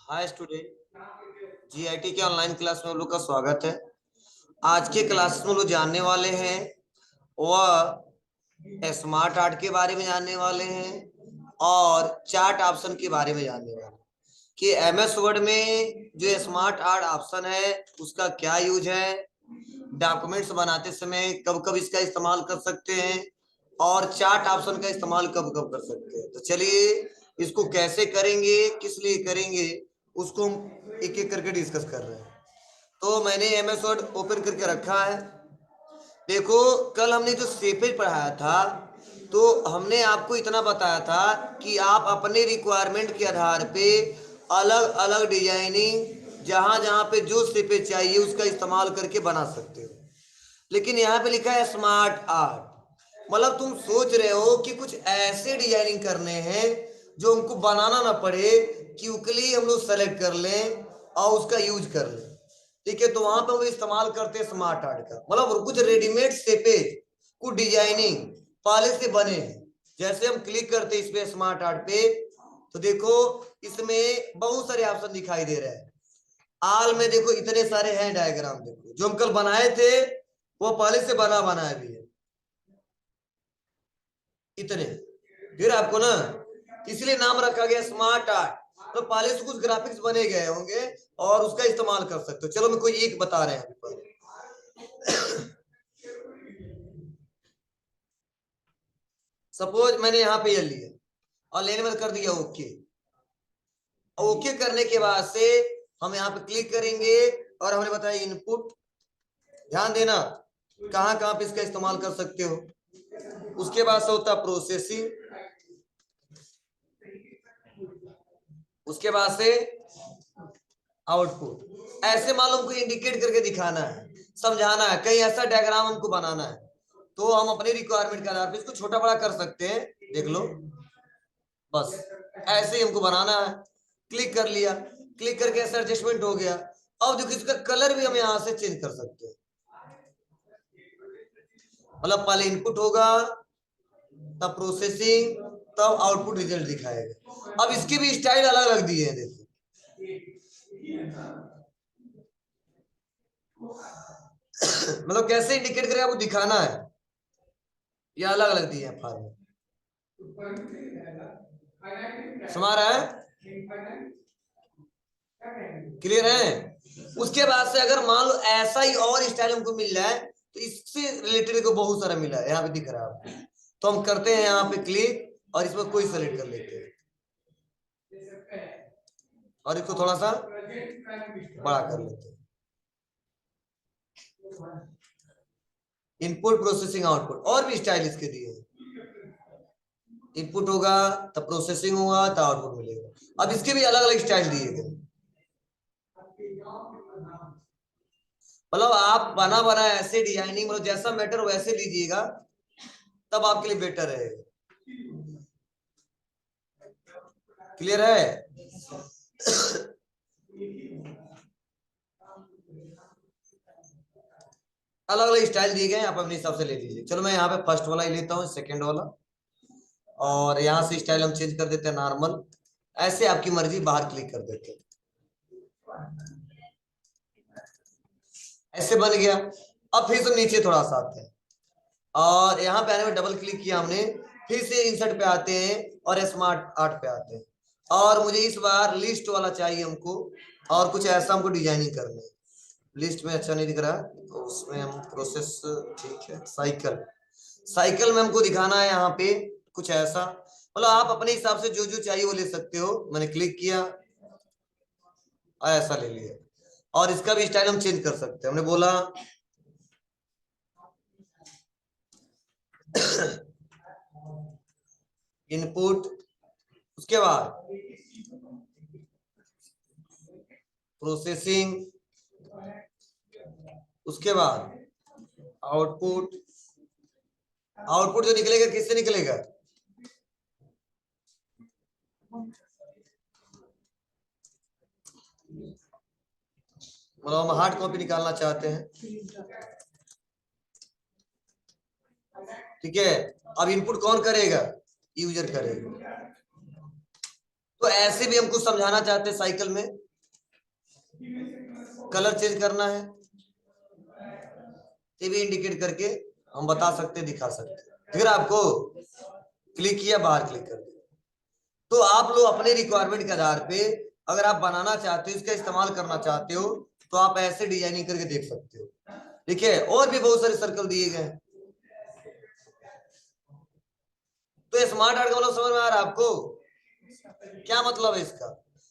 Hi student, GIT के online class में हम लोग का स्वागत है। आज के क्लास में हम लोग जानने वाले हैं वह स्मार्ट आर्ट के बारे में जानने वाले हैं और चार्ट ऑप्शन के बारे में जानने वाले हैं कि एमएस वर्ड में जो स्मार्ट आर्ट ऑप्शन है उसका क्या यूज है, डॉक्यूमेंट्स बनाते समय कब कब इसका इस्तेमाल कर सकते हैं और चार्ट ऑप्शन का इस्तेमाल कब कब कर सकते हैं। तो चलिए इसको कैसे करेंगे, किस लिए करेंगे, उसको हम एक एक करके डिस्कस कर रहे हैं। तो मैंने एमएस वर्ड ओपन करके रखा है। देखो, कल हमने जो सेपेज पढ़ाया था तो हमने आपको इतना बताया था कि आप अपने रिक्वायरमेंट के आधार पे अलग अलग डिजाइनिंग जहां जहां पे जो सेपेज चाहिए उसका इस्तेमाल करके बना सकते हो। लेकिन यहाँ पे लिखा है स्मार्ट आर्ट, मतलब तुम सोच रहे हो कि कुछ ऐसे डिजाइनिंग करने हैं जो हमको बनाना ना पड़े, क्विकली हम लोग सेलेक्ट कर लें और उसका यूज कर लें। ठीक है, तो वहां पे हम इस्तेमाल करते हैं स्मार्ट आर्ट का, मतलब कुछ रेडीमेड सेपेज कुछ डिजाइनिंग पहले से बने हैं। जैसे हम क्लिक करते हैं इस पे स्मार्ट आर्ट पे तो देखो इसमें बहुत सारे ऑप्शन दिखाई दे रहे हैं। आल में देखो इतने सारे हैं डायग्राम, देखो जो हम कल बनाए थे वो पहले से बना बनाया भी है इतने। फिर आपको ना इसलिए नाम रखा गया स्मार्ट आर्ट, तो पहले से कुछ ग्राफिक्स बने गए होंगे और उसका इस्तेमाल कर सकते हो। चलो मैं कोई एक बता रहे हैं। सपोज मैंने यहाँ पे ये लिया और लेने में कर दिया ओके। ओके करने के बाद से हम यहाँ पे क्लिक करेंगे और हमने बताया इनपुट। ध्यान देना कहाँ कहाँ पे इसका इस्तेमाल कर सकते हो। उसके बाद से होता है प्रोसेसिंग, उसके बाद से आउटपुट। ऐसे मालूम को इंडिकेट करके दिखाना है, समझाना है, कहीं ऐसा डायग्राम हमको बनाना है तो हम अपने रिक्वायरमेंट के आधार पर इसको छोटा बड़ा कर सकते हैं। देख लो, बस ऐसे ही हमको बनाना है। क्लिक कर लिया, क्लिक करके ऐसा एडजस्टमेंट हो गया। अब देखो इसका कलर भी हम यहाँ से चेंज कर सकते हैं, मतलब पहले इनपुट होगा तब प्रोसेसिंग तब आउटपुट रिजल्ट दिखाएगा। अब इसके भी स्टाइल अलग अलग दिए हैं, देखो मतलब कैसे इंडिकेट करेगा वो दिखाना है, ये अलग अलग दिए हैं फॉर्मेट। समझ रहा है? क्लियर है? उसके बाद से अगर मान लो ऐसा ही और स्टाइल हमको मिल जाए तो इससे रिलेटेड को बहुत सारा मिला है, यहाँ पे दिख रहा है। तो हम करते हैं यहाँ पे क्लिक और इसमें कोई सेलेक्ट कर लेते हैं और इसको थोड़ा सा बड़ा कर लेते हैं। इनपुट प्रोसेसिंग आउटपुट और भी स्टाइल इसके दिए हैं। इनपुट होगा तब प्रोसेसिंग होगा तब आउटपुट मिलेगा। अब इसके भी अलग अलग स्टाइल दिए गए, मतलब आप बना बना ऐसे डिजाइनिंग, मतलब जैसा मैटर वैसे लीजिएगा तब आपके लिए बेटर रहेगा। क्लियर है? अलग अलग स्टाइल दिए गए, आप अपने हिसाब से ले लीजिए। चलो मैं यहाँ पे फर्स्ट वाला ही लेता हूँ, सेकंड वाला, और यहाँ से स्टाइल हम चेंज कर देते हैं नॉर्मल। ऐसे आपकी मर्जी, बाहर क्लिक कर देते हैं, ऐसे बन गया। अब फिर से नीचे थोड़ा सा आते हैं और यहाँ पे आने में डबल क्लिक किया हमने, फिर से इंसर्ट पे आते हैं और स्मार्ट आर्ट पे आते हैं। और मुझे इस बार लिस्ट वाला चाहिए हमको, और कुछ ऐसा हमको डिजाइनिंग करना है। लिस्ट में अच्छा नहीं दिख रहा तो उसमें हम प्रोसेस, ठीक है, साइकिल, साइकिल में हमको दिखाना है यहाँ पे कुछ ऐसा, मतलब आप अपने हिसाब से जो जो चाहिए वो ले सकते हो। मैंने क्लिक किया और ऐसा ले लिया, और इसका भी स्टाइल हम चेंज कर सकते हैं। हमने बोला इनपुट, उसके बाद प्रोसेसिंग, उसके बाद आउटपुट। आउटपुट जो निकलेगा किससे निकलेगा? मतलब हम हार्ड कॉपी निकालना चाहते हैं, ठीक है। अब इनपुट कौन करेगा? यूजर करेगा। तो ऐसे भी हम कुछ समझाना चाहते हैं, साइकिल में कलर चेंज करना है, ये भी इंडिकेट करके हम बता सकते, दिखा सकते। फिर आपको क्लिक किया, बाहर क्लिक कर दिया। तो आप लोग अपने रिक्वायरमेंट के आधार पे अगर आप बनाना चाहते हो, इसका इस्तेमाल करना चाहते हो, तो आप ऐसे डिजाइनिंग करके देख सकते हो। ठीक है, और भी बहुत सारे सर्कल दिए गए हैं। तो स्मार्ट आर्ट का मतलब समझ में आ रहा है आपको? क्या मतलब है इसका?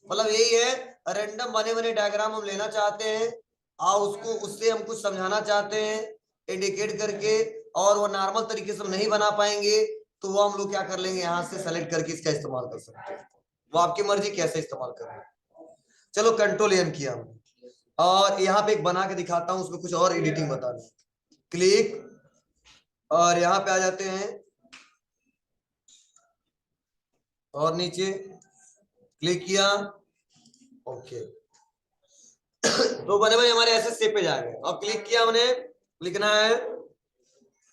मतलब यही है, रैंडम बने बने डायग्राम हम लेना चाहते हैं और उसको उससे हम कुछ समझाना चाहते हैं इंडिकेट करके, और वो नॉर्मल तरीके से हम नहीं बना पाएंगे, तो वो हम लोग क्या कर लेंगे, यहाँ से सेलेक्ट करके इसका इस्तेमाल कर सकते हैं। वो आपकी मर्जी कैसे इस्तेमाल करना। चलो कंट्रोल एन किया हमने, और यहाँ पे एक बना के दिखाता हूँ, उसमें कुछ और एडिटिंग बताना। क्लिक, और यहाँ पे आ जाते हैं, और नीचे क्लिक किया, ओके। तो बने बने हमारे ऐसे शेप पे जाएंगे। और क्लिक किया हमने, लिखना है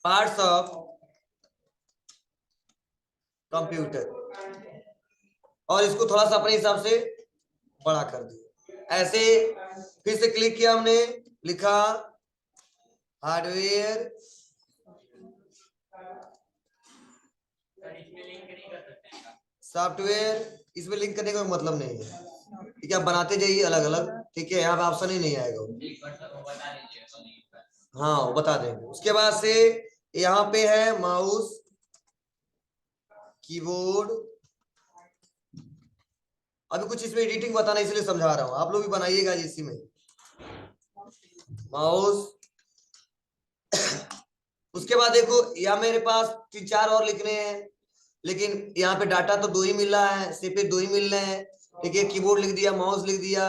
पार्ट्स ऑफ कंप्यूटर, और इसको थोड़ा सा अपने हिसाब से बड़ा कर दिया ऐसे। फिर से क्लिक किया हमने, लिखा हार्डवेयर, सॉफ्टवेयर। इसमें लिंक करने का मतलब नहीं है, ठीक है, आप बनाते जाइए अलग अलग। ठीक है, यहाँ पे ऑप्शन ही नहीं आएगा। हाँ, वो बता देंगे। उसके बाद से यहाँ पे है माउस, कीबोर्ड। अभी कुछ इसमें एडिटिंग बताना, इसलिए समझा रहा हूँ, आप लोग भी बनाइएगा इसी में। माउस, उसके बाद देखो यहाँ मेरे पास 3-4 और लिखने हैं, लेकिन यहाँ पे डाटा तो 2 ही मिल रहा है, सिर्फ 2 ही मिल रहे हैं। ठीक है, कीबोर्ड लिख दिया, माउस लिख दिया,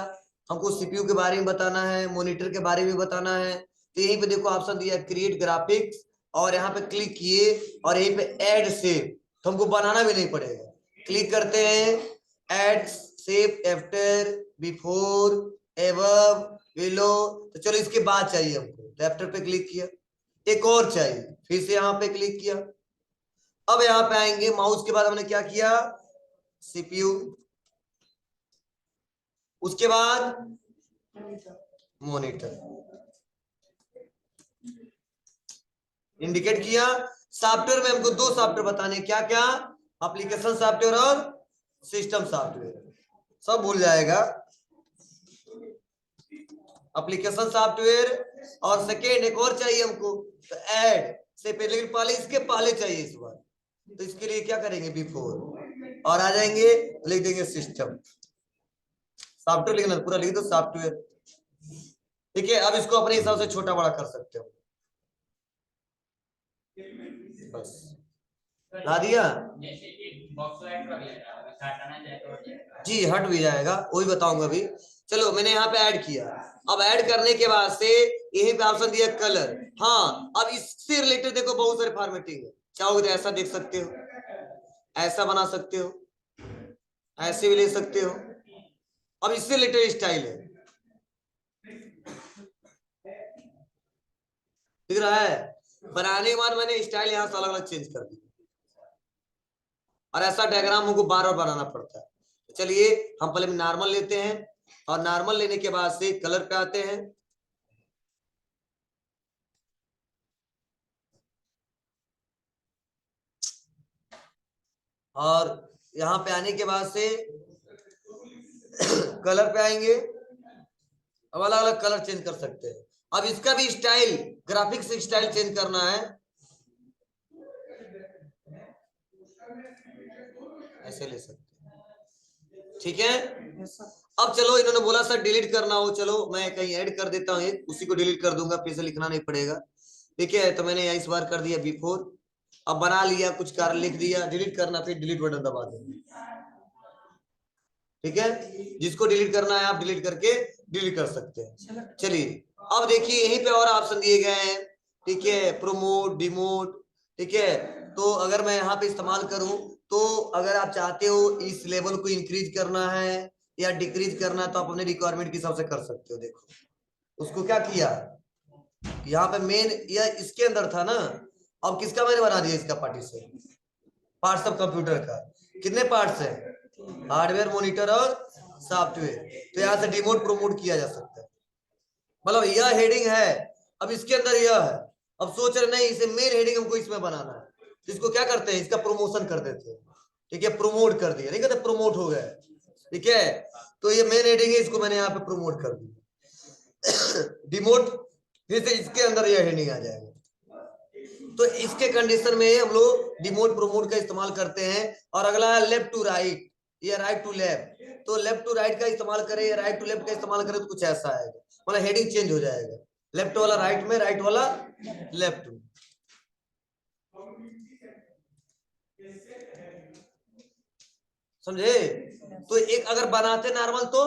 हमको सीपीयू के बारे में बताना है, मॉनिटर के बारे में बताना है। तो यहीं पे देखो ऑप्शन दिया क्रिएट ग्राफिक्स, और यहाँ पे क्लिक किए, और यहीं पे ऐड शेप, तो हमको बनाना भी नहीं पड़ेगा। क्लिक करते हैं, add shape after, before, above, below. तो चलो इसके बाद चाहिए हमको, तो आफ्टर पे क्लिक किया। एक और चाहिए, फिर से यहाँ पे क्लिक किया। अब यहाँ पे आएंगे, माउस के बाद हमने क्या किया, सीपीयू, उसके बाद मॉनिटर, इंडिकेट किया। सॉफ्टवेयर में हमको 2 सॉफ्टवेयर बताने, क्या क्या, एप्लीकेशन सॉफ्टवेयर और सिस्टम सॉफ्टवेयर। सब भूल जाएगा, एप्लीकेशन सॉफ्टवेयर। और सेकेंड एक और चाहिए हमको, तो ऐड से पहले, लेकिन पहले इसके पहले चाहिए इस बार, तो इसके लिए क्या करेंगे, बिफोर, और आ जाएंगे, लिख देंगे सिस्टम। सॉफ्टवेयर लिखना, पूरा लिख दो सॉफ्टवेयर। ठीक है, अब इसको अपने हिसाब से छोटा बड़ा कर सकते हो, बस ला दिया जी, हट भी जाएगा, वही बताऊंगा अभी। चलो मैंने यहाँ पे ऐड किया। अब ऐड करने के बाद से यहीं पे ऑप्शन दिया कलर। हाँ, अब इससे रिलेटेड देखो बहुत सारे फॉर्मेटिंग है, चाहो तो ऐसा देख सकते हो, ऐसा बना सकते हो, ऐसे भी ले सकते हो। अब इससे रिलेटेड स्टाइल है, दिख रहा है? बनाने के बाद मैंने स्टाइल यहाँ से अलग अलग चेंज कर दी, और ऐसा डायग्राम हमको बार बार बनाना पड़ता है। चलिए हम पहले नॉर्मल लेते हैं, और नॉर्मल लेने के बाद से कलर पे आते हैं, और यहाँ पे आने के बाद से कलर पे आएंगे। अब अलग अलग कलर चेंज कर सकते हैं। अब इसका भी स्टाइल, ग्राफिक्स स्टाइल चेंज करना है, ऐसे ले सकते हैं। ठीक है, अब चलो इन्होंने बोला सर डिलीट करना हो, चलो मैं कहीं ऐड कर देता हूँ, उसी को डिलीट कर दूंगा, फिर से लिखना नहीं पड़ेगा। ठीक है, तो मैंने इस बार कर दिया बिफोर। अब बना लिया, कुछ कारण लिख दिया, डिलीट करना, फिर डिलीट बटन दबा देंगे। ठीक है, जिसको डिलीट करना है आप डिलीट करके डिलीट कर सकते हैं। चलिए अब देखिए यहीं पे और ऑप्शन दिए गए हैं। ठीक है, प्रोमोट, डिमोट। ठीक है, तो अगर मैं यहाँ पे इस्तेमाल करूं, तो अगर आप चाहते हो इस लेवल को इंक्रीज करना है या डिक्रीज करना है, तो आप अपने रिक्वायरमेंट के हिसाब से कर सकते हो। देखो उसको क्या किया, यहाँ पे मेन यह इसके अंदर था ना, अब किसका मैंने बना दिया, इसका पार्टीशन, पार्ट्स ऑफ कंप्यूटर का। कितने पार्ट्स है, हार्डवेयर, मॉनिटर और सॉफ्टवेयर। तो यहाँ से डिमोट प्रमोट किया जा सकता है। मतलब यह हेडिंग है, अब इसके अंदर यह है। अब सोच रहे नहीं इसे मेन हेडिंग हमको इसमें बनाना है, तो इसको क्या करते हैं, इसका प्रमोशन कर देते हैं। ठीक है, प्रमोट कर दिया, नहीं कहते प्रमोट हो गया। ठीक है, तो ये मेन हेडिंग है, इसको मैंने यहाँ पे प्रमोट कर दिया। डिमोट, फिर से इसके अंदर यह हेडिंग आ जाएगा। तो इसके कंडीशन में हम लोग डिमोट प्रोमोट का इस्तेमाल करते हैं। और अगला है लेफ्ट टू राइट या राइट टू लेफ्ट। तो लेफ्ट टू राइट का इस्तेमाल करें या राइट टू लेफ्ट का इस्तेमाल करें तो कुछ ऐसा आएगा, मतलब हेडिंग चेंज हो जाएगा, लेफ्ट वाला राइट में, राइट वाला लेफ्ट में। समझे? तो एक अगर बनाते नॉर्मल तो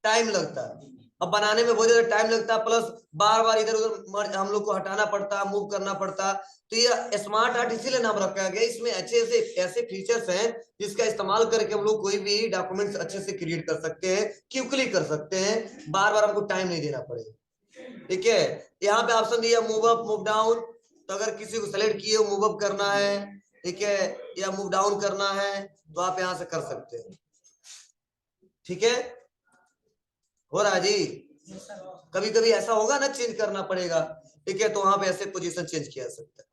टाइम लगता है, अब बनाने में बहुत ज्यादा टाइम लगता है, प्लस बार बार इधर उधर हम लोग को हटाना पड़ता, मूव करना पड़ता। तो ये स्मार्ट आर्ट इसीलिए नाम रखा गया, इसमें अच्छे से ऐसे फीचर्स हैं जिसका इस्तेमाल करके हम लोग कोई भी डॉक्यूमेंट्स अच्छे से क्रिएट कर सकते हैं, क्विकली कर सकते हैं, बार बार हमको टाइम नहीं देना पड़ेगा। ठीक है, यहाँ पे ऑप्शन दिया मूव अप मूव डाउन, तो अगर किसी को सेलेक्ट किए मूव अप करना है, ठीक है, या मूव डाउन करना है तो आप यहां से कर सकते हैं। ठीक है, हो रहा जी? कभी कभी ऐसा होगा ना, चेंज करना पड़ेगा। ठीक है, तो वहां पे ऐसे पोजीशन चेंज किया जा सकता है।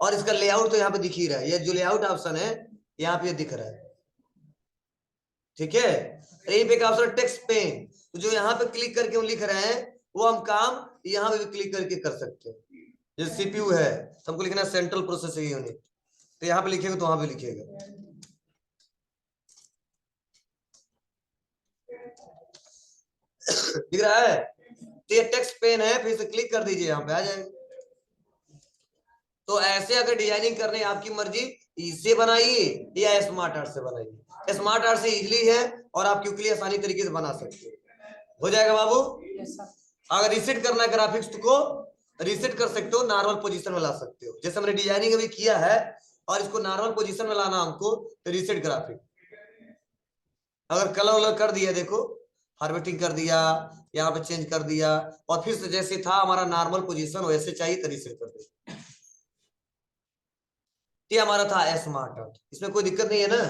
और इसका लेआउट तो यहाँ पे दिख ही रहा है, ये जो लेआउट ऑप्शन है यहाँ पे दिख रहा है। ठीक है, यहीं पे एक ऑप्शन टेक्स्ट पेन, तो जो यहाँ पे क्लिक करके हम लिख रहे हैं वो हम काम यहाँ पे भी क्लिक करके कर सकते हैं। जैसे सीपीयू है तो हमको लिखना है सेंट्रल प्रोसेसिंग यूनिट, तो यहाँ पे लिखेगा तो वहां पे लिखेगा। दिख रहा है? तो ये टेक्स्ट पेन है, फिर से क्लिक कर दीजिए, यहाँ पे आ जाएगा। तो ऐसे अगर डिजाइनिंग करने आपकी मर्जी, इससे बनाइए या स्मार्ट आर्ट से बनाइए। स्मार्ट आर्ट से इजीली है और आप क्विकली आसानी तरीके से बना सकते हो जाएगा बाबू। अगर रिसेट करना है ग्राफिक्स को रिसेट कर सकते हो, नॉर्मल पोजीशन में ला सकते हो, जैसे हमने डिजाइनिंग अभी किया है और इसको नॉर्मल पोजीशन में लाना हमको, तो रिसेट ग्राफिक। अगर कलर वलर कर दिया, देखो हार्वेस्टिंग कर दिया, यहाँ पे चेंज कर दिया, और फिर से जैसे था हमारा नॉर्मल पोजीशन वैसे चाहिए तो रिसेट कर दिया। ये हमारा था स्मार्ट आर्ट, इसमें कोई दिक्कत नहीं है ना।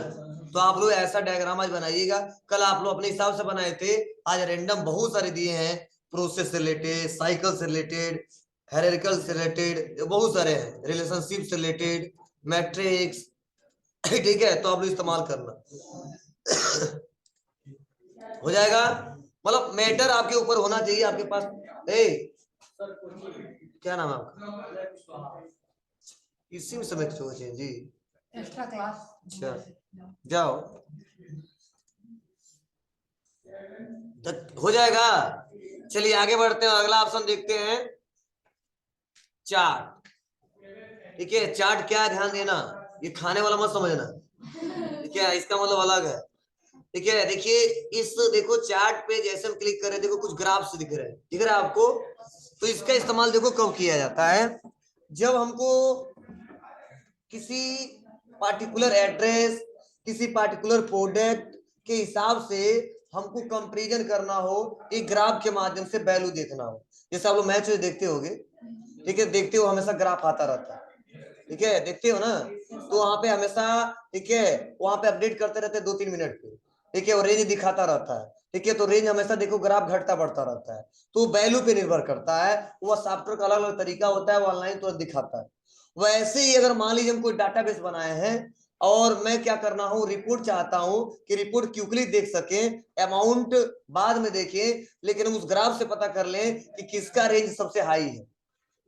तो आप लोग ऐसा डायग्राम आज बनाइएगा, कल आप लोग अपने हिसाब से बनाए थे, आज रैंडम बहुत सारे दिए हैं, प्रोसेस से रिलेटेड, साइकिल से रिलेटेड, हायरार्किकल से रिलेटेड, बहुत सारे हैं, रिलेशनशिप से रिलेटेड, मैट्रिक्स। ठीक है, तो आप लोग इस्तेमाल करना। हो जाएगा, मतलब मैटर आपके ऊपर होना चाहिए आपके पास। ए क्या नाम है आपका? इसी में समय सोचे जी, एक्स्ट्रा क्लास। अच्छा जाओ, तो हो जाएगा। चलिए आगे बढ़ते हैं, अगला ऑप्शन देखते हैं, चार्ट। ठीक है, चार्ट क्या है ध्यान देना, ये खाने वाला मत समझना। ठीक है, इसका मतलब अलग है। ठीक है, देखिए इस देखो चार्ट पे जैसे हम क्लिक कर रहे हैं, देखो कुछ ग्राफ्स दिख रहे हैं, दिख रहा है आपको? तो इसका इस्तेमाल देखो कब किया जाता है, जब हमको किसी पार्टिकुलर एड्रेस, किसी पार्टिकुलर प्रोडक्ट के हिसाब से हमको कंपैरिजन करना हो, एक ग्राफ के माध्यम से वैल्यू देखना हो। जैसे आप लोग मैच देखते होगे, ठीक है, देखते हो हमेशा ग्राफ आता रहता है, ठीक है, देखते हो ना, तो वहां पे हमेशा, ठीक है, वहां पे अपडेट करते रहते हैं 2-3 मिनट पे, ठीक है, और रेंज दिखाता रहता है। ठीक है, तो रेंज हमेशा देखो ग्राफ घटता बढ़ता रहता है, तो वैल्यू पे निर्भर करता है, वो सॉफ्टवेयर का अलग अलग तरीका होता है, वो ऑनलाइन तुरंत दिखाता है। वैसे ही अगर मान लीजिए हम कोई डाटाबेस बनाए हैं और मैं क्या करना हूं, रिपोर्ट चाहता हूं कि रिपोर्ट क्विकली देख सके, अमाउंट बाद में देखें, लेकिन उस ग्राफ से पता कर लें कि किसका रेंज सबसे हाई है,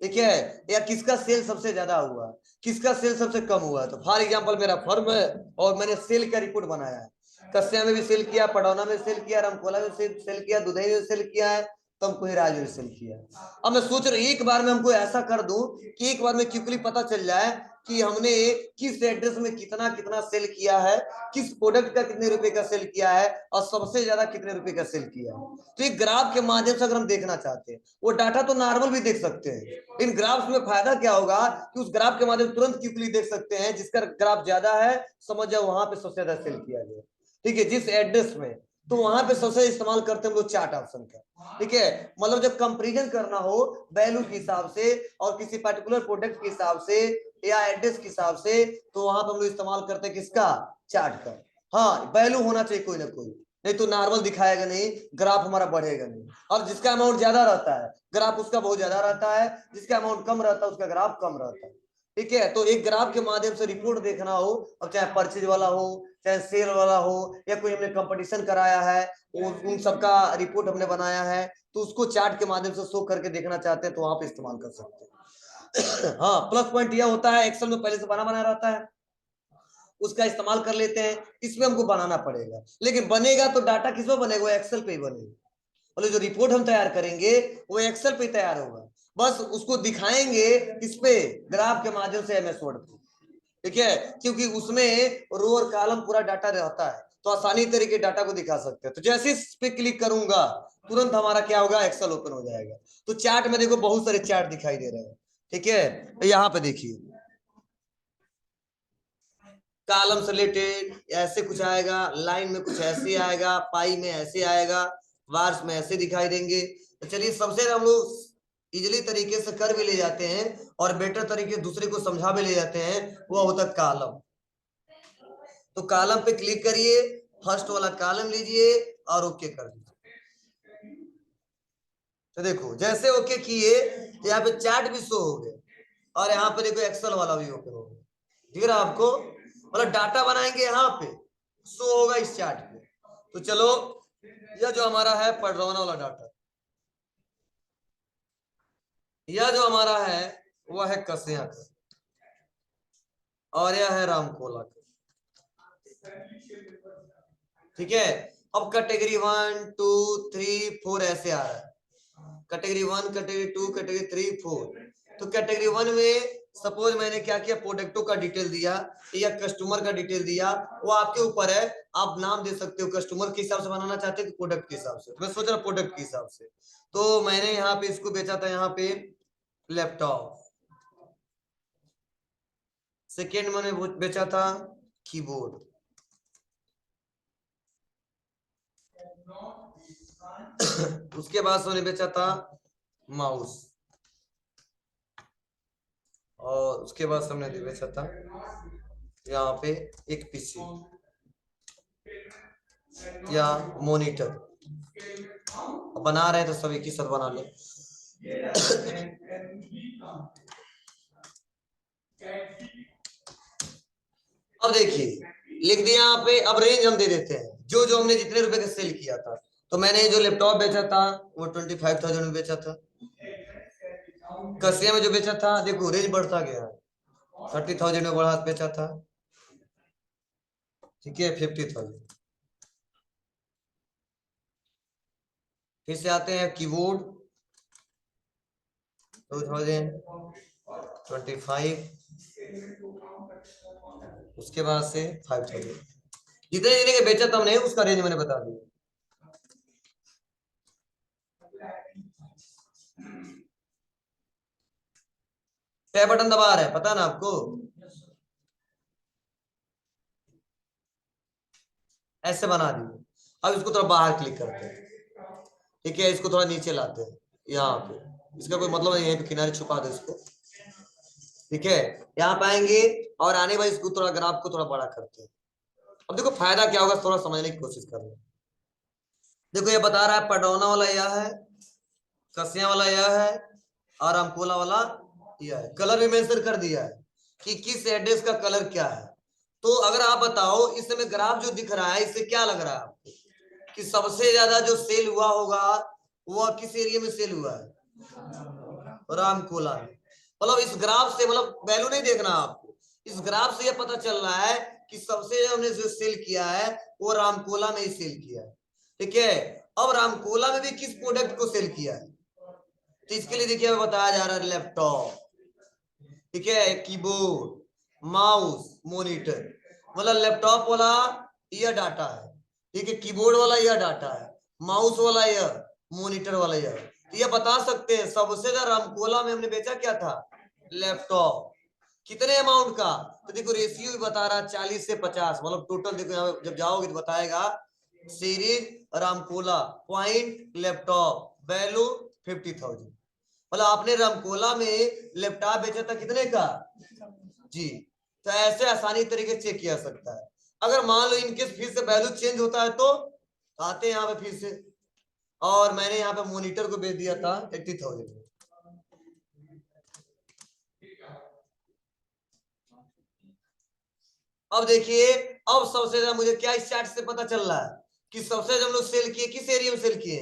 ठीक है, या किसका सेल सबसे ज्यादा हुआ, किसका सेल सबसे कम हुआ। तो फॉर एग्जांपल मेरा फर्म है और मैंने सेल का रिपोर्ट बनाया है, कस्या में भी सेल किया, पडौना में सेल किया, रामकोला में सेल किया, दुधई में सेल किया है, तुमको ही राज में सेल किया। अब मैं सोच रहा हूँ एक बार में हमको ऐसा कर दूं कि एक बार में क्विकली पता चल जाए कि हमने किस एड्रेस में कितना कितना सेल किया है, किस प्रोडक्ट का कितने रुपए का सेल किया है, और सबसे ज्यादा कितने रुपए का सेल किया है। तो एक ग्राफ के माध्यम से अगर हम देखना चाहते हैं, वो डाटा तो नॉर्मल भी देख सकते हैं, इन ग्राफ्स में फायदा क्या होगा कि उस ग्राफ के माध्यम से तुरंत क्विकली देख सकते हैं, जिसका ग्राफ ज्यादा है समझ जाओ वहां पे सबसे ज्यादा सेल किया गया, ठीक है, जिस एड्रेस में, तो वहां पे सबसे इस्तेमाल करते हैं हम लोग चार्ट ऑप्शन का। ठीक है, मतलब जब कंपैरिजन करना हो वैल्यू के हिसाब से और किसी पर्टिकुलर प्रोडक्ट के हिसाब से या एड्रेस के हिसाब से, तो वहां पर हम लोग इस्तेमाल करते हैं किसका, चार्ट का। हाँ वैल्यू होना चाहिए कोई ना कोई, नहीं तो नॉर्मल दिखाएगा नहीं, ग्राफ हमारा बढ़ेगा नहीं। और जिसका अमाउंट ज्यादा रहता है ग्राफ उसका बहुत ज्यादा रहता है, जिसका अमाउंट कम रहता है उसका ग्राफ कम रहता है। ठीक है, तो एक ग्राफ के माध्यम से रिपोर्ट देखना हो, अब चाहे परचेज वाला हो चाहे सेल वाला हो, या कोई हमने कंपटीशन कराया है उन सबका रिपोर्ट हमने बनाया है, तो उसको चार्ट के माध्यम से शो करके देखना चाहते हैं तो वहां पे इस्तेमाल कर सकते हैं। हाँ प्लस पॉइंट यह होता है एक्सेल में पहले से बना रहता है, उसका इस्तेमाल कर लेते हैं। इसमें हमको बनाना पड़ेगा, लेकिन बनेगा तो डाटा किस में बनेगा, वो एक्सेल पे ही बनेगा। मतलब जो रिपोर्ट हम तैयार करेंगे वो एक्सेल पे तैयार होगा, बस उसको दिखाएंगे इस पे ग्राफ के माध्यम से एमएस वर्ड पे। ठीक है, क्योंकि उसमें रो और कॉलम पूरा डाटा रहता है, तो आसानी तरीके डाटा को दिखा सकते हैं। तो जैसे इस पे क्लिक करूंगा तुरंत हमारा क्या होगा, एक्सेल ओपन हो जाएगा। तो चार्ट में देखो बहुत सारे चार्ट दिखाई दे रहे हैं। ठीक है, तो यहाँ पे देखिए कॉलम से रिलेटेड ऐसे कुछ आएगा, लाइन में कुछ ऐसे आएगा, पाई में ऐसे आएगा, वार्स में ऐसे दिखाई देंगे। तो चलिए सबसे हम लोग इजिली तरीके से कर भी ले जाते हैं और बेटर तरीके दूसरे को समझा भी ले जाते हैं, वो होता है कॉलम। तो कॉलम पे क्लिक करिए, फर्स्ट वाला कॉलम लीजिए और ओके कर दीजिए। तो देखो जैसे ओके किए तो यहाँ पे चार्ट भी शो हो गया और यहाँ पे देखो एक्सेल वाला भी ओपन हो गया। दिख रहा आपको, मतलब डाटा बनाएंगे यहाँ पे शो होगा इस चार्ट पे। तो चलो यह जो हमारा है पडरौना वाला डाटा, यह जो हमारा है वह है कसिया का, और यह है रामकोला का। ठीक है, अब कैटेगरी 1 2 3 4 ऐसे आ रहा है, कैटेगरी 1 कैटेगरी 2 कैटेगरी 3 4। तो कैटेगरी 1 में सपोज मैंने क्या किया, प्रोडक्टों का डिटेल दिया या कस्टमर का डिटेल दिया, वो आपके ऊपर है, आप नाम दे सकते हो, कस्टमर के हिसाब से बनाना चाहते हो कि प्रोडक्ट के हिसाब से। तो मैं सोच रहा प्रोडक्ट के हिसाब से, तो मैंने यहाँ पे इसको बेचा था यहाँ पे लैपटॉप, सेकेंड मैंने बेचा था कीबोर्ड, उसके बाद मैंने बेचा था माउस, और उसके बाद हमने बेचा था यहाँ पे एक पीसी या मॉनिटर। बना रहे तो सब एक ही साथ बना ले। अब देखिए लिख दिया यहाँ पे, अब रेंज हम दे देते हैं जो जो हमने जितने रुपए का सेल किया था। तो मैंने जो लैपटॉप बेचा था वो 25,000 में बेचा था, कसिया में जो बेचा था देखो रेंज बढ़ता गया, 30,000 में बढ़ा बेचा था। ठीक है 50,000। फिर से आते हैं कीबोर्ड 2025, उसके बाद से 5,000। जितने जितने के बेचा था हमने उसका रेंज मैंने बता दिया। टैब बटन दबा रहे हैं, पता ना आपको, ऐसे बना दिए। अब इसको थोड़ा बाहर क्लिक करते हैं। ठीक है, इसको थोड़ा नीचे लाते हैं यहाँ पे, इसका कोई मतलब नहीं है, तो किनारे छुपा दो इसको। ठीक है, यहाँ पे आएंगे और आने वाले इसको थोड़ा ग्राफ को थोड़ा बड़ा करते हैं। अब देखो फायदा क्या होगा थोड़ा समझने की कोशिश कर रहे। देखो ये बता रहा है पडौना वाला यह है, कसिया वाला यह है, और अमकोला वाला यह है। कलर भी मेंशन कर दिया है कि किस एड्रेस का कलर क्या है। तो अगर आप बताओ इस समय ग्राफ जो दिख रहा है इससे क्या लग रहा है आपको कि सबसे ज्यादा जो सेल हुआ होगा वह किस एरिया में सेल हुआ है, रामकोला में। मतलब इस ग्राफ से, मतलब वैल्यू नहीं देखना आपको, इस ग्राफ से यह पता चल रहा है कि सबसे ज्यादा हमने जो सेल किया है वो रामकोला में ही सेल किया है। ठीक है, अब रामकोला में भी किस प्रोडक्ट को सेल किया है, तो इसके लिए देखिए बताया जा रहा है लैपटॉप, ठीक है, कीबोर्ड, माउस, मॉनिटर। मतलब लैपटॉप वाला यह डाटा है, ठीक है, कीबोर्ड वाला यह डाटा है, माउस वाला यह, मॉनिटर वाला यह। तो यह बता सकते हैं सबसे ज्यादा रामकोला में हमने बेचा क्या था, लैपटॉप। कितने अमाउंट का, तो देखो रेशियो भी बता रहा है 40 से 50, मतलब टोटल देखो यहाँ जब जाओगे तो बताएगा series Ramkola point laptop value 50,000। मतलब आपने रामकोला में लैपटॉप बेचा था कितने का जी। तो ऐसे आसानी तरीके से चेक किया सकता है। अगर मान लो इनकेस फिर से वैल्यू चेंज होता है तो आते हैं यहाँ पे फिर से, और मैंने यहाँ पे मॉनिटर को भेज दिया था 80,000 में। अब देखिए, अब सबसे ज्यादा मुझे क्या इस चार्ट से पता चल रहा है कि सबसे ज्यादा हम लोग सेल किए किस एरिया में सेल किए,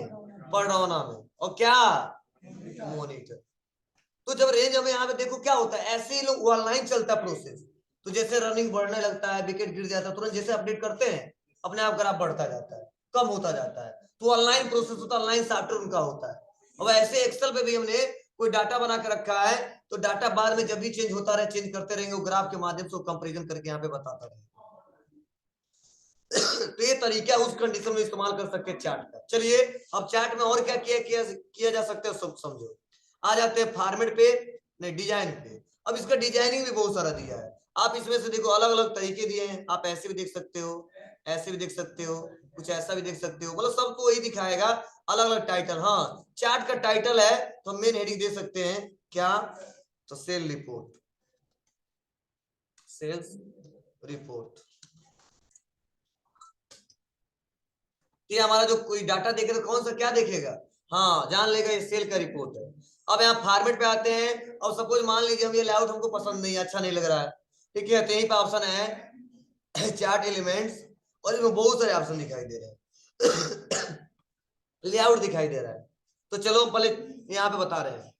पडरौना में, और क्या, मॉनिटर। तो जब रेंज हमें यहाँ पे देखो क्या होता है, ऐसे ही लोग ऑनलाइन चलता है प्रोसेस। तो जैसे रनिंग बढ़ने लगता है, विकेट गिर जाता है, तुरंत जैसे अपडेट करते हैं अपने आप ग्राफ बढ़ता जाता है, कम होता जाता है। तो ऑनलाइन प्रोसेस होता है, ऑनलाइन सॉफ्टवेयर उनका होता है। अब ऐसे एक्सेल पे भी हमने कोई डाटा बना के रखा है, तो डाटा बाद में जब भी चेंज होता रहे, चेंज करते रहेंगे, वो ग्राफ के माध्यम से कंपेरिजन करके यहाँ पे बताता रहेगा। तो ये तरीका उस कंडीशन में इस्तेमाल कर सकते हैं चार्ट का। चलिए अब चार्ट में और क्या किया जा सकता है सब समझो। आ जाते हैं फॉर्मेट पे, नहीं डिजाइन पे। अब इसका डिजाइनिंग भी बहुत सारा दिया है। आप इसमें से देखो अलग अलग तरीके दिए हैं, आप ऐसे भी देख सकते हो, ऐसे भी देख सकते हो, कुछ ऐसा भी देख सकते हो, मतलब सबको वही दिखाएगा, अलग अलग टाइटल। हाँ, चार्ट का टाइटल है तो मेन हेडिंग दे सकते हैं क्या, तो सेल रिपोर्ट, सेल्स रिपोर्ट। ये हमारा जो कोई डाटा देखेगा तो कौन सा क्या देखेगा, हाँ जान लेगा ये सेल का रिपोर्ट है। अब यहाँ फॉर्मेट पे आते हैं, और सपोज मान लीजिए हम ये लेआउट हमको पसंद नहीं, अच्छा नहीं लग रहा है, ठीक है, तो यहीं पे ऑप्शन है चार्ट एलिमेंट्स, और इसमें बहुत सारे ऑप्शन दिखाई दे रहे हैं लेआउट दिखाई दे रहा है। तो चलो पहले यहाँ पे बता रहे हैं,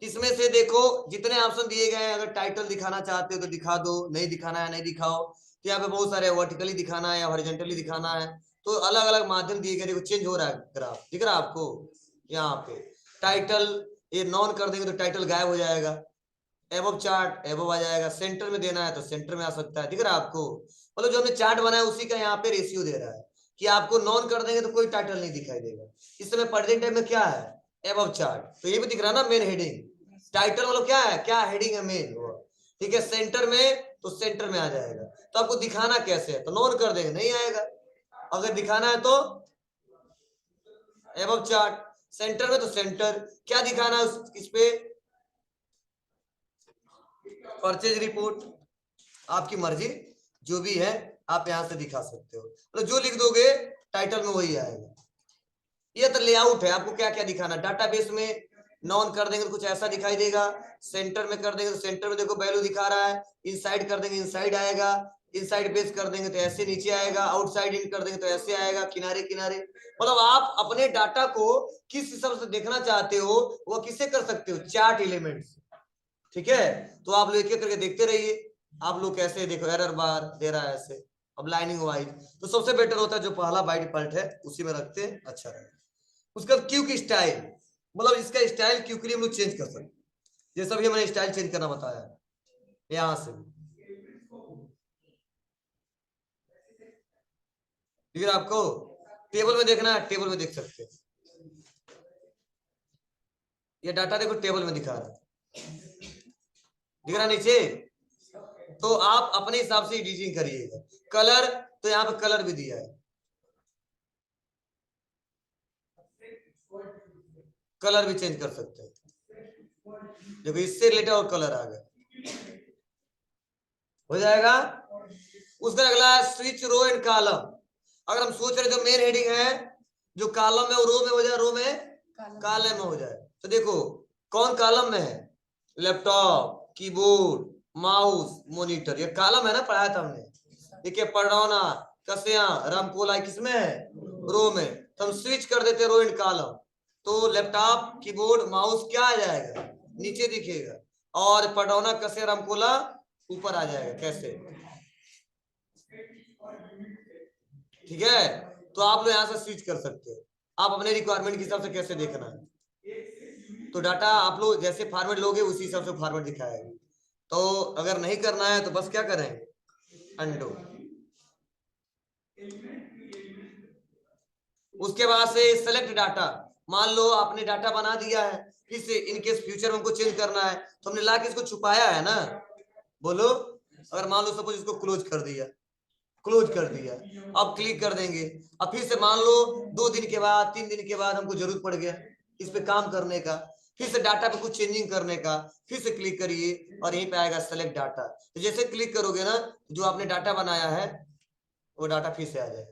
इसमें से देखो जितने ऑप्शन दिए गए हैं, अगर टाइटल दिखाना चाहते हो तो दिखा दो, नहीं दिखाना है नहीं दिखाओ। तो यहाँ पे बहुत सारे वर्टिकली दिखाना है या हॉरिजॉन्टली दिखाना है, तो अलग अलग माध्यम दिए गए। देखो चेंज हो रहा है ग्राफ, दिख रहा है आपको यहाँ पे। टाइटल ये नॉन कर देंगे तो टाइटल गायब हो जाएगा, एबव चार्ट एबव आ जाएगा, सेंटर में देना है तो सेंटर में आ सकता है, दिख रहा है आपको। मतलब जो हमने चार्ट बनाया उसी का यहाँ पे रेशियो दे रहा है कि आपको नॉन कर देंगे तो कोई टाइटल नहीं दिखाई देगा। इस समय प्रेजेंट टाइम में क्या है, एबव चार्ट, तो ये भी दिख रहा है ना मेन हेडिंग। टाइटल मतलब क्या है, क्या हेडिंग है मेन वो, ठीक है। सेंटर में तो सेंटर में आ जाएगा। तो आपको दिखाना कैसे है, तो नॉन कर देंगे नहीं आएगा, अगर दिखाना है तो एबव चार्ट, सेंटर में तो सेंटर, क्या दिखाना है इस पे, परचेज रिपोर्ट, आपकी मर्जी जो भी है आप यहां से दिखा सकते हो, मतलब जो लिख दोगे टाइटल में वही आएगा। ये तो लेआउट है, आपको क्या क्या दिखाना, डाटाबेस में नॉन कर देंगे तो कुछ ऐसा दिखाई देगा, सेंटर में कर देंगे तो सेंटर में देखो वैल्यू दिखा रहा है, इनसाइड कर देंगे इनसाइड आएगा, इनसाइड बेस कर देंगे तो ऐसे नीचे आएगा, आउटसाइड इन कर देंगे तो ऐसे आएगा, किनारे किनारे। मतलब आप अपने डाटा को किस हिसाब से देखना चाहते हो वो किससे कर सकते हो, चार्ट एलिमेंट्स, ठीक है। तो आप लोग एक एक करके देखते रहिए, आप लोग कैसे देखो एरर बार दे रहा है ऐसे, अब लाइनिंग वाइज, तो सबसे बेटर होता है जो पहला बाय डिफॉल्ट है उसी में रखते हैं, अच्छा रहेगा। उसका क्यू की स्टाइल, मतलब इसका स्टाइल क्यू के लिए हम लोग चेंज कर सकते हैं, जैसा भी मैंने स्टाइल चेंज करना बताया यहां से, ठीक है। आपको टेबल में देखना है, टेबल में देख सकते हैं, ये डाटा देखो टेबल में दिखा रहा है, दिख रहा नीचे। तो आप अपने हिसाब से एडिटिंग करिएगा। कलर, तो यहाँ पे कलर भी दिया है, कलर भी चेंज कर सकते हैं, देखो इससे रिलेटेड और कलर आ गया, हो जाएगा। उसका अगला है स्विच रो एंड कॉलम। अगर हम सोच रहे जो मेन हेडिंग है जो कॉलम में, रो में हो जाए, रो में कॉलम में हो जाए, तो देखो कौन कॉलम में है, लैपटॉप, कीबोर्ड, माउस, मॉनिटर, ये कॉलम है ना, पढ़ाया था हमने। देखिए पडरौना, कसिया, रामकोला किसमें है, रो में। तो हम स्विच कर देते रो एंड कॉलम, तो लैपटॉप, कीबोर्ड, माउस क्या आ जाएगा, नीचे दिखेगा, और पडरौना, कसिया, रामकोला ऊपर आ जाएगा, कैसे, ठीक है। तो आप लोग यहाँ से स्विच कर सकते हो, आप अपने रिक्वायरमेंट के हिसाब से कैसे देखना है। तो डाटा आप लोग जैसे फॉर्मेट लोगे उसी हिसाब से फॉर्मेट दिखाएगा। तो अगर नहीं करना है तो बस क्या करेंगे, अंडू। उसके बाद से सेलेक्ट डाटा, मान लो आपने डाटा बना दिया है, फिर से इनकेस फ्यूचर में हमको चेंज करना है तो हमने ला के इसको छुपाया है ना, बोलो। अगर मान लो सपोज इसको क्लोज कर दिया, क्लोज कर दिया, अब क्लिक कर देंगे, अब फिर से मान लो 2 दिन के बाद 3 दिन के बाद हमको जरूरत पड़ गया इस पे काम करने का, फिर से डाटा पे कुछ चेंजिंग करने का, फिर से क्लिक करिए और यहीं पे आएगा सेलेक्ट डाटा। तो जैसे क्लिक करोगे ना, जो आपने डाटा बनाया है वो डाटा फिर से आ जाएगा।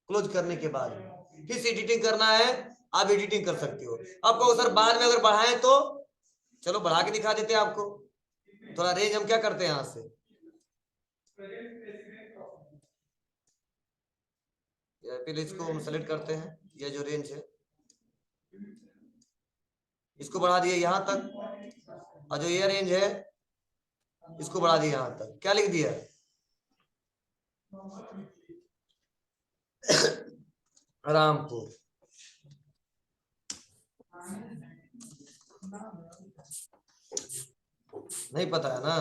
क्लोज करने के बाद फिर से एडिटिंग करना है, आप एडिटिंग कर सकते हो। आपको सर बाद में अगर बढ़ाएं तो चलो बढ़ा के दिखा देते हैं आपको। थोड़ा रेंज हम क्या करते हैं यहां से, पहले इसको हम सेलेक्ट करते हैं, ये जो रेंज है इसको बढ़ा दिए यहां तक, और जो ये रेंज है इसको बढ़ा दिया यहां तक। क्या लिख दिया रामपुर। नहीं पता है ना,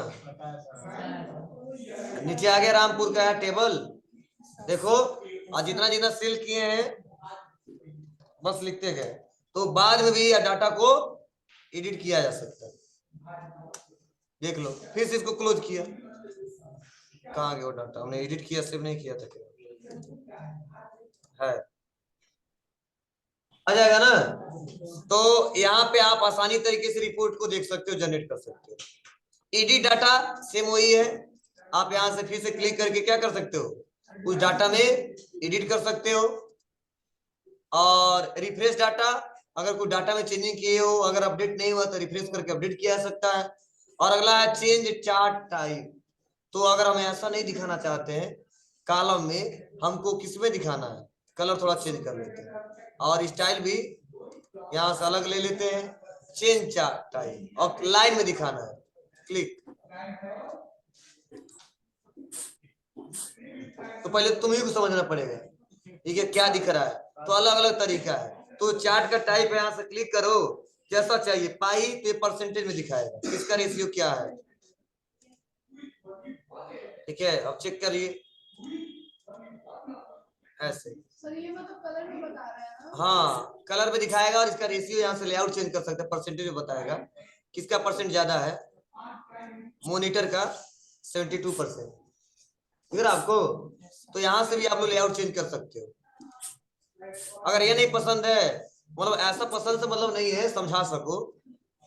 नीचे आ गया रामपुर का है टेबल। देखो आज जितना जितना सेल किए हैं बस लिखते गए, तो बाद में भी डाटा को एडिट किया जा सकता है। देख लो फिर से इसको क्लोज किया, कहाँ गया वो डाटा, हमने एडिट किया, सेव नहीं किया था क्या है, आ जाएगा ना। तो यहाँ पे आप आसानी तरीके से रिपोर्ट को देख सकते हो, जनरेट कर सकते हो। एडिट डाटा सेम वही है, आप यहाँ से फिर से क्लिक करके क्या कर सकते हो, उस डाटा में एडिट कर सकते हो। और रिफ्रेश डाटा, अगर कोई डाटा में चेंजिंग किए हो, अगर अपडेट नहीं हुआ तो रिफ्रेश करके अपडेट किया जा सकता है। और अगला है चेंज चार्ट टाइप, तो अगर हम ऐसा नहीं दिखाना चाहते हैं कॉलम में, हमको किस में दिखाना है, कलर थोड़ा चेंज कर लेते हैं और स्टाइल भी यहां से अलग ले लेते हैं, चेंज चार्ट टाइप, और लाइन में दिखाना है, क्लिक। तो पहले तुम्ही को समझना पड़ेगा ये क्या दिख रहा है, तो अलग अलग तरीका है। तो चार्ट का टाइप यहां से क्लिक करो, जैसा चाहिए, पाई तो परसेंटेज में दिखाएगा, इसका रेशियो क्या है, ठीक है। अब चेक करिए ऐसे, सर ये मतलब कलर में बता रहा है ना? हाँ कलर में दिखाएगा, और इसका रेशियो यहाँ से लेआउट चेंज कर सकते हैं, परसेंटेज में बताएगा किसका परसेंट ज्यादा है, मॉनिटर का 72%, फिर आपको तो यहाँ से भी आप लोग लेआउट चेंज कर सकते हो। अगर ये नहीं पसंद है, मतलब ऐसा पसंद से मतलब नहीं है, समझा सको,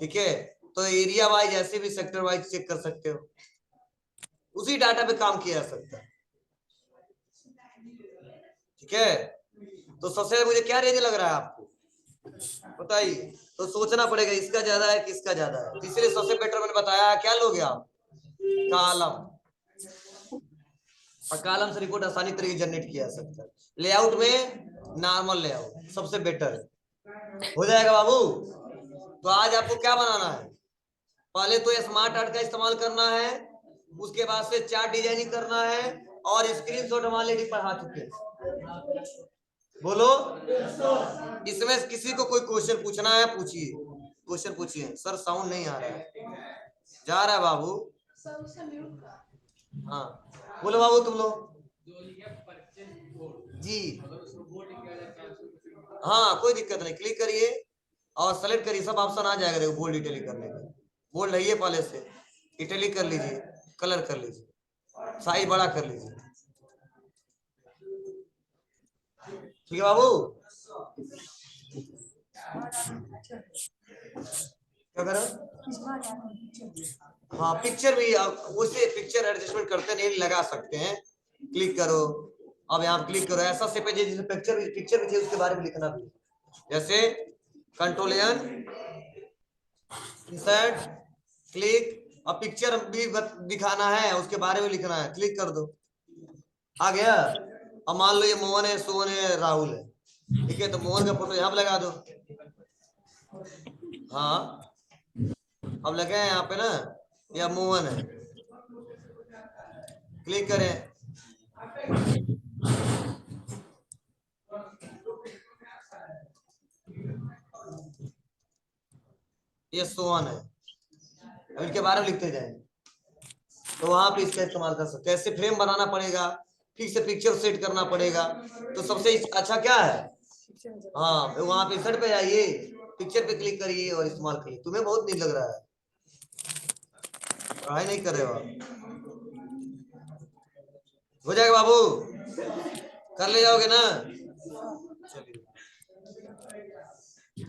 ठीक है, तो एरिया वाइज ऐसे भी सेक्टर वाइज चेक कर सकते हो, उसी डाटा पे काम किया जा सकता है, ठीक है। तो सबसे मुझे क्या रेंज लग रहा है आपको बताइए, तो सोचना पड़ेगा इसका ज्यादा है किसका ज्यादा है, तो इसलिए सबसे बेटर मैंने बताया, क्या लोगे आप, कॉलम, और कॉलम से रिपोर्ट आसानी तरीके जनरेट किया जा सकता है। लेआउट में नॉर्मल लेआउट सबसे बेटर है, हो जाएगा बाबू। तो आज आपको क्या बनाना है, पहले तो स्मार्ट आर्ट का इस्तेमाल करना है, उसके बाद से चार्ट डिजाइनिंग करना है, और स्क्रीनशॉट हम ऑलरेडी पढ़ा चुके हैं, बोलो। इसमें किसी को कोई क्वेश्चन पूछना है पूछिए, क्वेश्चन पूछिए। सर साउंड नहीं आ रहा है, जा रहा है बाबू, सर उसे म्यूट कर। हाँ बोलो बाबू तुम लोग जी। हाँ कोई दिक्कत नहीं, क्लिक करिए और सेलेक्ट करिए, सब ऑप्शन आ जाएगा, देखो बोल्ड इटैलिक करने का, बोल्ड है ये पहले से, इटैलिक कर लीजिए, कलर कर लीजिए, साइज बड़ा कर लीजिए, ठीक है बाबू। क्या करो, हाँ पिक्चर भी उसे पिक्चर एडजस्टमेंट करते नहीं लगा सकते हैं, क्लिक करो। अब यहाँ क्लिक करो, ऐसा से पेज जिसमें पिक्चर भी चाहिए उसके बारे में लिखना भी, जैसे कंट्रोल एन इंसर्ट क्लिक, अब पिक्चर भी दिखाना है उसके बारे में लिखना है, क्लिक कर दो, आ गया। अब मान लो ये मोहन है, सोहन है, राहुल है, ठीक है, तो मोहन का फोटो यहाँ पे लगा दो, हाँ अब लगे हैं यहाँ पे ना, या मोहन है, क्लिक करें, ये सोहन है, अब इनके बारे में लिखते जाएंगे, तो वहां पे इसका इस्तेमाल कर सकते हैं। ऐसे फ्रेम बनाना पड़ेगा, फिर से पिक्चर सेट करना पड़ेगा, तो सबसे अच्छा क्या है, हाँ वहां पे इंसर्ट पे जाइए, पिक्चर पे क्लिक करिए और इस्तेमाल करिए। तुम्हें बहुत नींद लग रहा है, पढ़ाई नहीं कर रहे हो आप, हो जाएगा बाबू, कर ले जाओगे ना, चलिए।